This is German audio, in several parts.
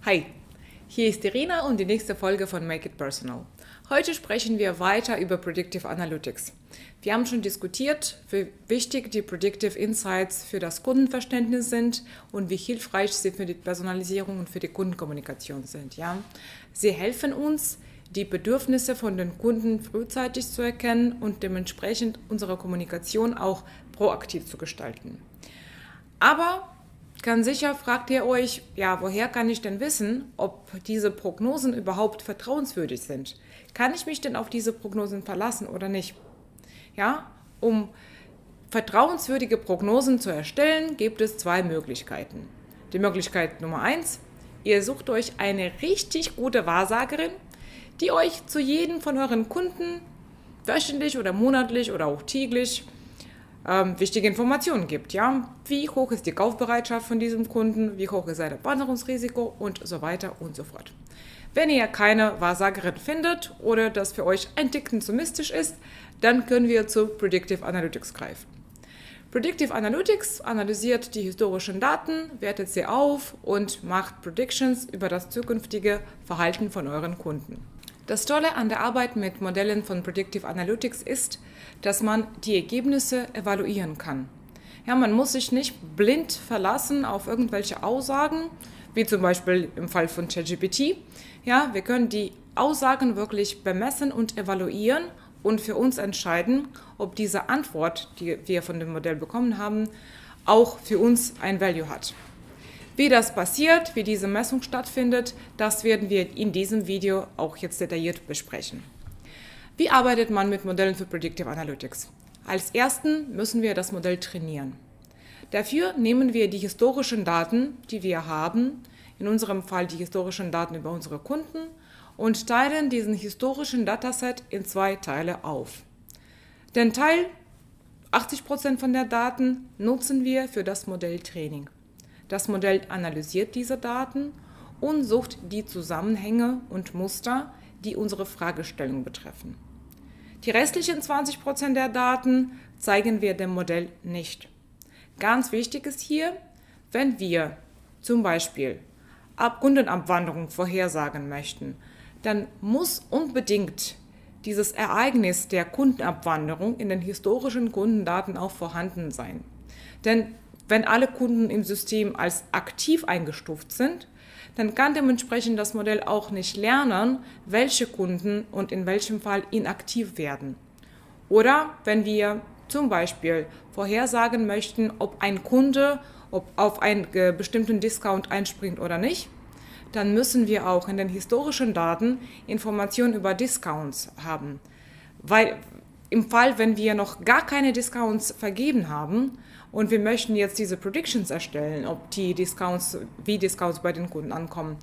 Hi, hier ist Irina und die nächste Folge von Make It Personal. Heute sprechen wir weiter über Predictive Analytics. Wir haben schon diskutiert, wie wichtig die Predictive Insights für das Kundenverständnis sind und wie hilfreich sie für die Personalisierung und für die Kundenkommunikation sind. Ja? Sie helfen uns, die Bedürfnisse von den Kunden frühzeitig zu erkennen und dementsprechend unsere Kommunikation auch proaktiv zu gestalten. Aber ganz sicher fragt ihr euch, ja, woher kann ich denn wissen, ob diese Prognosen überhaupt vertrauenswürdig sind? Kann ich mich denn auf diese Prognosen verlassen oder nicht? Ja, um vertrauenswürdige Prognosen zu erstellen, gibt es zwei Möglichkeiten. Die Möglichkeit Nummer 1, ihr sucht euch eine richtig gute Wahrsagerin, die euch zu jedem von euren Kunden wöchentlich oder monatlich oder auch täglich wichtige Informationen gibt. Ja? Wie hoch ist die Kaufbereitschaft von diesem Kunden, wie hoch ist sein Abwanderungsrisiko und so weiter und so fort. Wenn ihr keine Wahrsagerin findet oder das für euch ein Ticken zu mystisch ist, dann können wir zu Predictive Analytics greifen. Predictive Analytics analysiert die historischen Daten, wertet sie auf und macht Predictions über das zukünftige Verhalten von euren Kunden. Das Tolle an der Arbeit mit Modellen von Predictive Analytics ist, dass man die Ergebnisse evaluieren kann. Ja, man muss sich nicht blind verlassen auf irgendwelche Aussagen, wie zum Beispiel im Fall von ChatGPT. Ja, wir können die Aussagen wirklich bemessen und evaluieren und für uns entscheiden, ob diese Antwort, die wir von dem Modell bekommen haben, auch für uns ein Value hat. Wie das passiert, wie diese Messung stattfindet, das werden wir in diesem Video auch jetzt detailliert besprechen. Wie arbeitet man mit Modellen für Predictive Analytics? Als ersten müssen wir das Modell trainieren. Dafür nehmen wir die historischen Daten, die wir haben, in unserem Fall die historischen Daten über unsere Kunden, und teilen diesen historischen Dataset in zwei Teile auf. Den Teil, 80% von der Daten, nutzen wir für das Modelltraining. Das Modell analysiert diese Daten und sucht die Zusammenhänge und Muster, die unsere Fragestellung betreffen. Die restlichen 20% der Daten zeigen wir dem Modell nicht. Ganz wichtig ist hier, wenn wir zum Beispiel Kundenabwanderung vorhersagen möchten, dann muss unbedingt dieses Ereignis der Kundenabwanderung in den historischen Kundendaten auch vorhanden sein. Denn wenn alle Kunden im System als aktiv eingestuft sind, dann kann dementsprechend das Modell auch nicht lernen, welche Kunden und in welchem Fall inaktiv werden. Oder wenn wir zum Beispiel vorhersagen möchten, ob ein Kunde auf einen bestimmten Discount einspringt oder nicht, dann müssen wir auch in den historischen Daten Informationen über Discounts haben. Weil im Fall, wenn wir noch gar keine Discounts vergeben haben und wir möchten jetzt diese Predictions erstellen, wie Discounts bei den Kunden ankommen,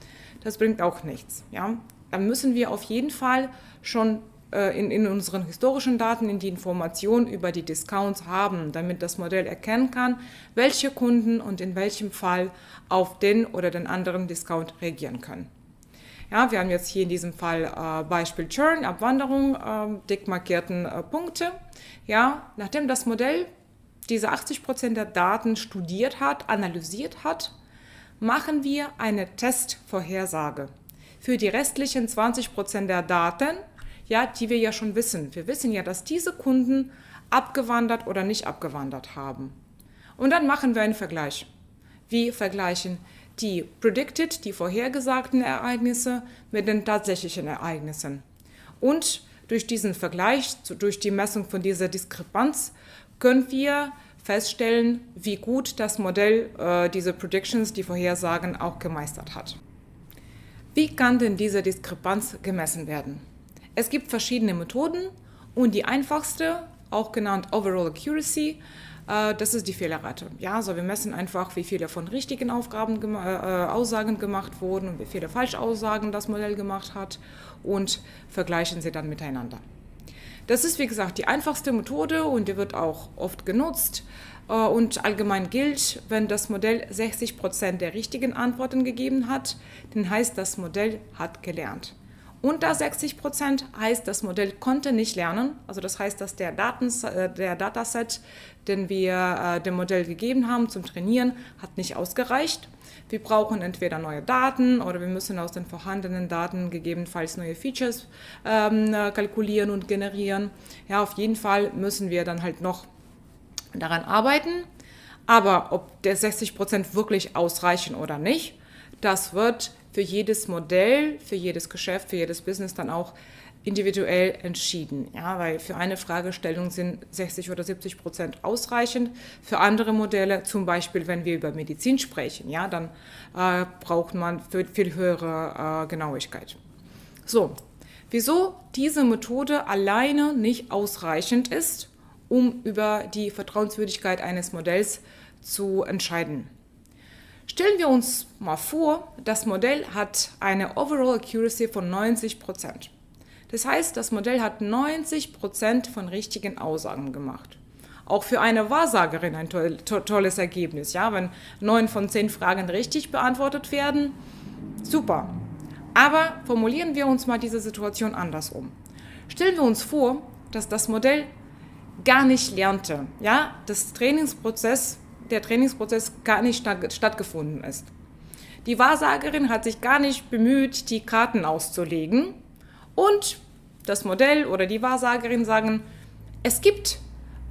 das bringt auch nichts. Ja? Dann müssen wir auf jeden Fall schon in unseren historischen Daten in die Information über die Discounts haben, damit das Modell erkennen kann, welche Kunden und in welchem Fall auf den oder den anderen Discount reagieren können. Ja, wir haben jetzt hier in diesem Fall Beispiel Churn, Abwanderung, dick markierten Punkte. Ja, nachdem das Modell diese 80% der Daten studiert hat, analysiert hat, machen wir eine Testvorhersage für die restlichen 20% der Daten, ja, die wir ja schon wissen. Wir wissen ja, dass diese Kunden abgewandert oder nicht abgewandert haben. Und dann machen wir einen Vergleich. Wir vergleichen die predicted, die vorhergesagten Ereignisse mit den tatsächlichen Ereignissen. Und durch diesen Vergleich, durch die Messung von dieser Diskrepanz, können wir feststellen, wie gut das Modell diese Predictions, die Vorhersagen, auch gemeistert hat. Wie kann denn diese Diskrepanz gemessen werden? Es gibt verschiedene Methoden und die einfachste, auch genannt Overall Accuracy, das ist die Fehlerrate. Ja, also wir messen einfach, wie viele von richtigen Aussagen gemacht wurden und wie viele Falschaussagen das Modell gemacht hat und vergleichen sie dann miteinander. Das ist, wie gesagt, die einfachste Methode und die wird auch oft genutzt. Und allgemein gilt, wenn das Modell 60% der richtigen Antworten gegeben hat, dann heißt das Modell hat gelernt. Unter 60% heißt, das Modell konnte nicht lernen. Also das heißt, dass der Dataset, den wir dem Modell gegeben haben zum Trainieren, hat nicht ausgereicht. Wir brauchen entweder neue Daten oder wir müssen aus den vorhandenen Daten gegebenenfalls neue Features kalkulieren und generieren. Ja, auf jeden Fall müssen wir dann halt noch daran arbeiten. Aber ob der 60% wirklich ausreichen oder nicht, das wird für jedes Modell, für jedes Geschäft, für jedes Business dann auch individuell entschieden. Ja, weil für eine Fragestellung sind 60 oder 70% ausreichend. Für andere Modelle, zum Beispiel wenn wir über Medizin sprechen, ja, dann braucht man viel höhere Genauigkeit. So, wieso diese Methode alleine nicht ausreichend ist, um über die Vertrauenswürdigkeit eines Modells zu entscheiden. Stellen wir uns mal vor, das Modell hat eine Overall Accuracy von 90%. Das heißt, das Modell hat 90% von richtigen Aussagen gemacht. Auch für eine Wahrsagerin ein tolles Ergebnis. Ja? Wenn 9 von 10 Fragen richtig beantwortet werden, super. Aber formulieren wir uns mal diese Situation andersrum. Stellen wir uns vor, dass das Modell gar nicht lernte. Ja? Der Trainingsprozess gar nicht stattgefunden ist. Die Wahrsagerin hat sich gar nicht bemüht, die Karten auszulegen und das Modell oder die Wahrsagerin sagen, es gibt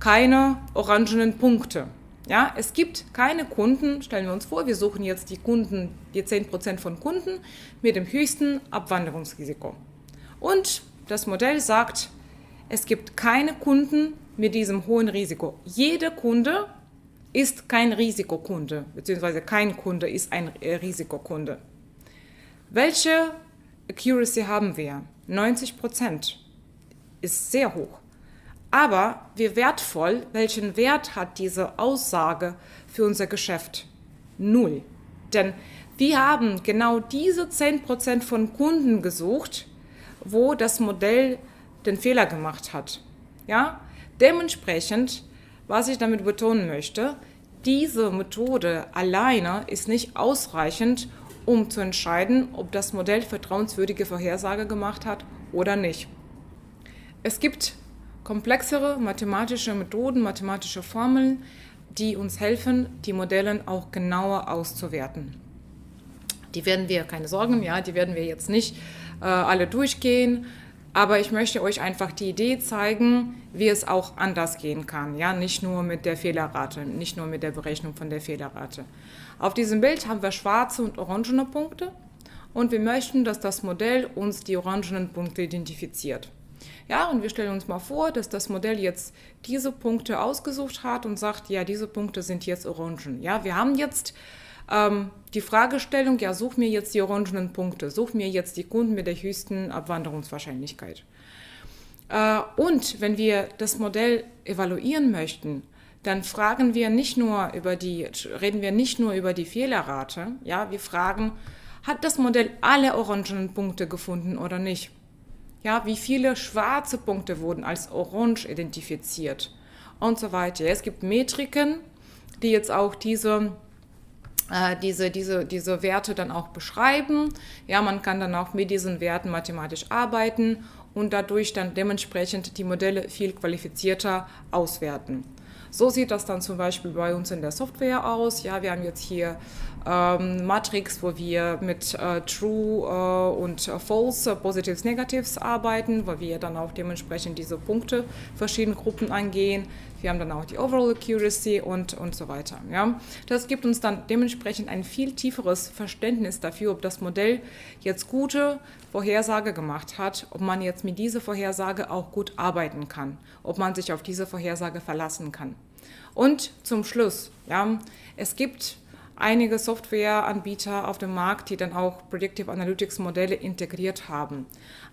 keine orangenen Punkte. Ja, es gibt keine Kunden, stellen wir uns vor, wir suchen jetzt die 10% von Kunden mit dem höchsten Abwanderungsrisiko. Und das Modell sagt, es gibt keine Kunden mit diesem hohen Risiko. Jeder Kunde ist kein Risikokunde, beziehungsweise kein Kunde ist ein Risikokunde. Welche Accuracy haben wir? 90% ist sehr hoch. Aber wie wertvoll, welchen Wert hat diese Aussage für unser Geschäft? 0. Denn wir haben genau diese 10% von Kunden gesucht, wo das Modell den Fehler gemacht hat. Ja? Dementsprechend, was ich damit betonen möchte, diese Methode alleine ist nicht ausreichend, um zu entscheiden, ob das Modell vertrauenswürdige Vorhersage gemacht hat oder nicht. Es gibt komplexere mathematische Methoden, mathematische Formeln, die uns helfen, die Modelle auch genauer auszuwerten. Die werden wir, keine Sorgen, ja, die werden wir jetzt nicht alle durchgehen. Aber ich möchte euch einfach die Idee zeigen, wie es auch anders gehen kann. Ja? Nicht nur mit der Fehlerrate, nicht nur mit der Berechnung von der Fehlerrate. Auf diesem Bild haben wir schwarze und orangene Punkte und wir möchten, dass das Modell uns die orangenen Punkte identifiziert. Ja, und wir stellen uns mal vor, dass das Modell jetzt diese Punkte ausgesucht hat und sagt, ja, diese Punkte sind jetzt orangen. Ja, wir haben jetzt die Fragestellung, ja, such mir jetzt die orangenen Punkte, such mir jetzt die Kunden mit der höchsten Abwanderungswahrscheinlichkeit. Und wenn wir das Modell evaluieren möchten, dann reden wir nicht nur über die Fehlerrate, ja, wir fragen, hat das Modell alle orangenen Punkte gefunden oder nicht? Ja, wie viele schwarze Punkte wurden als orange identifiziert und so weiter. Es gibt Metriken, die jetzt auch diese Werte dann auch beschreiben. Ja, man kann dann auch mit diesen Werten mathematisch arbeiten und dadurch dann dementsprechend die Modelle viel qualifizierter auswerten. So sieht das dann zum Beispiel bei uns in der Software aus. Ja, wir haben jetzt hier Matrix, wo wir mit True und False, Positives, Negatives arbeiten, wo wir dann auch dementsprechend diese Punkte, verschiedene Gruppen angehen. Wir haben dann auch die Overall Accuracy und so weiter. Ja. Das gibt uns dann dementsprechend ein viel tieferes Verständnis dafür, ob das Modell jetzt gute Vorhersage gemacht hat, ob man jetzt mit dieser Vorhersage auch gut arbeiten kann, ob man sich auf diese Vorhersage verlassen kann. Und zum Schluss, ja, es gibt einige Softwareanbieter auf dem Markt, die dann auch Predictive Analytics Modelle integriert haben.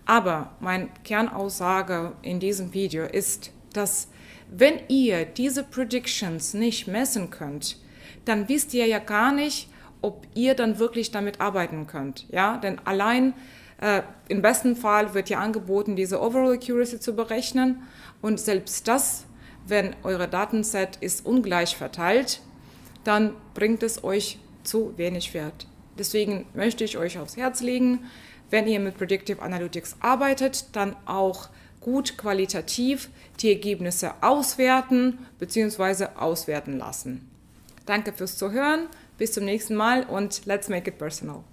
Aber meine Kernaussage in diesem Video ist, dass wenn ihr diese Predictions nicht messen könnt, dann wisst ihr ja gar nicht, ob ihr dann wirklich damit arbeiten könnt. Ja? Denn allein im besten Fall wird ja angeboten, diese Overall Accuracy zu berechnen und selbst das, wenn eure Datenset ist ungleich verteilt, dann bringt es euch zu wenig Wert. Deswegen möchte ich euch aufs Herz legen, wenn ihr mit Predictive Analytics arbeitet, dann auch gut qualitativ die Ergebnisse auswerten bzw. auswerten lassen. Danke fürs Zuhören, bis zum nächsten Mal und let's make it personal.